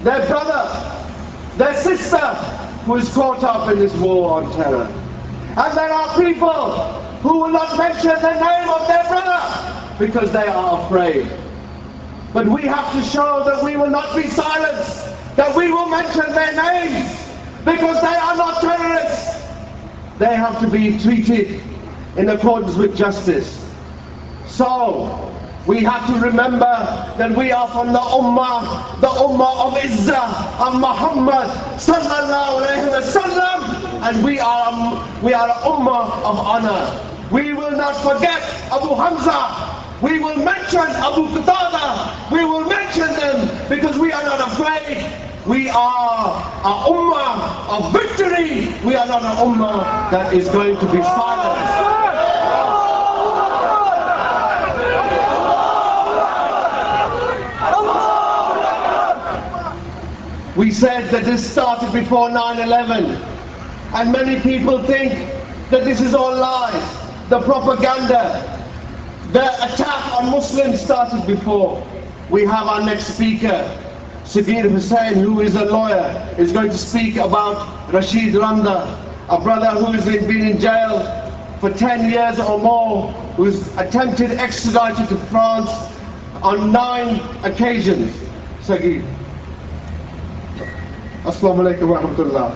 their brother, their sister who is caught up in this war on terror. And there are people who will not mention the name of their brother because they are afraid. But we have to show that we will not be silenced, that we will mention their names because they are not terrorists. They have to be treated in accordance with justice. So, we have to remember that we are from the Ummah of Izzah, of Muhammad sallallahu alayhi wa sallam, and we are an Ummah of honor. We will not forget Abu Hamza. We will mention Abu Qatada. We will mention them because we are not afraid. We are an Ummah of victory. We are not an Ummah that is going to be silenced. We said that this started before 9/11, and many people think that this is all lies. The propaganda, the attack on Muslims started before. We have our next speaker, Saghir Husain, who is a lawyer, is going to speak about Rashid Ramda, a brother who has been in jail for 10 years or more, who is attempted extradited to France on 9 occasions. Saghir. Assalamu alaikum wa rahmatullah.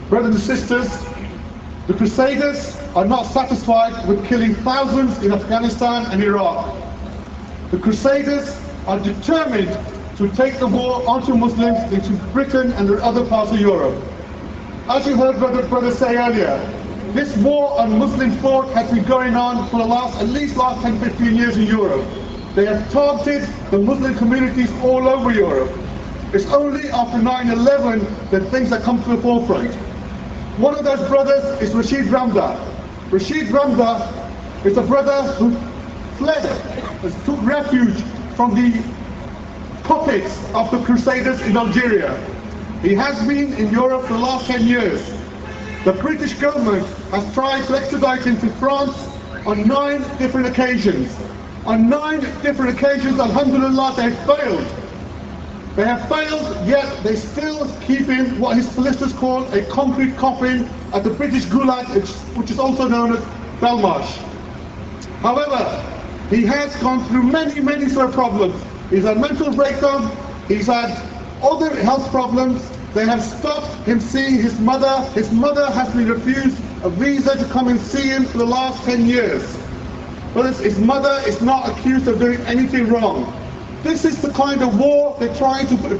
Brothers and sisters, the Crusaders are not satisfied with killing thousands in Afghanistan and Iraq. The Crusaders are determined to take the war onto Muslims into Britain and the other parts of Europe. As you heard brother say earlier, this war on Muslim thought has been going on for at least last 10-15 years in Europe. They have targeted the Muslim communities all over Europe. It's only after 9/11 that things have come to the forefront. One of those brothers is Rashid Ramda. Rashid Ramda is a brother who fled, took refuge from the puppets of the Crusaders in Algeria. He has been in Europe for the last 10 years. The British government has tried to extradite him to France on 9 different occasions. On 9 different occasions, alhamdulillah, they failed. They have failed, yet they still keep him what his solicitors call a concrete coffin at the British Gulag, which is also known as Belmarsh. However, he has gone through many sort of problems. He's had mental breakdown, he's had other health problems. They have stopped him seeing his mother. His mother has been refused a visa to come and see him for the last 10 years. But his mother is not accused of doing anything wrong. This is the kind of war they're trying to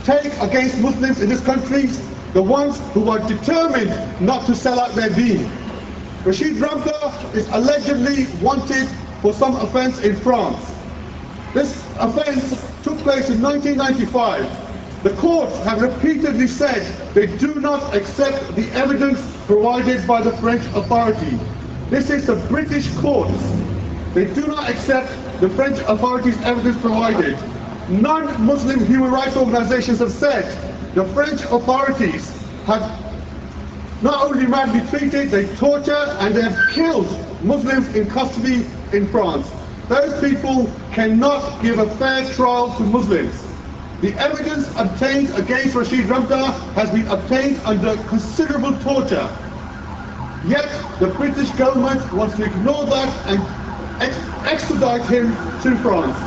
take against Muslims in this country, the ones who are determined not to sell out their deen. Rashid Ramda is allegedly wanted for some offence in France. This offence took place in 1995. The courts have repeatedly said they do not accept the evidence provided by the French authority. This is the British courts. They do not accept the French authorities' evidence provided. Non-Muslim human rights organizations have said the French authorities have not only madly treated, they torture and they have killed Muslims in custody in France. Those people cannot give a fair trial to Muslims. The evidence obtained against Rashid Ramda has been obtained under considerable torture. Yet the British government wants to ignore that and extradite him to France.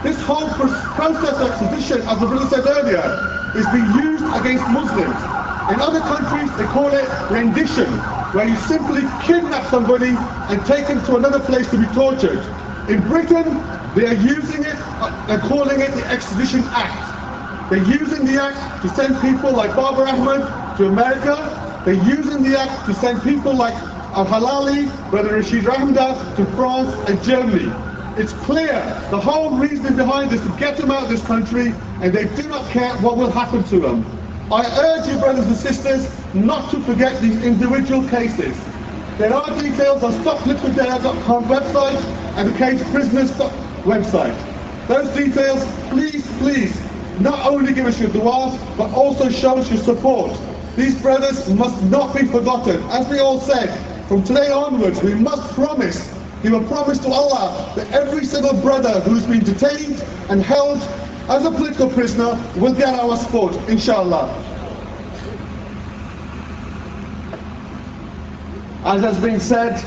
This whole process of extradition, as the brother said earlier, is being used against Muslims. In other countries, they call it rendition, where you simply kidnap somebody and take him to another place to be tortured. In Britain, they are using it, they're calling it the Extradition Act. They're using the act to send people like Barbara Ahmed to America. They're using the act to send people like Al-Halali, Brother Rashid Ramda, to France and Germany. It's clear the whole reason behind this is to get them out of this country, and they do not care what will happen to them. I urge you, brothers and sisters, not to forget these individual cases. There are details on StopLiquidDare.com website and the Caged Prisoners website. Those details, please, not only give us your du'as, but also show us your support. These brothers must not be forgotten. As we all said, from today onwards, we must promise, give a promise to Allah that every single brother who's been detained and held as a political prisoner will get our support, inshallah. As has been said,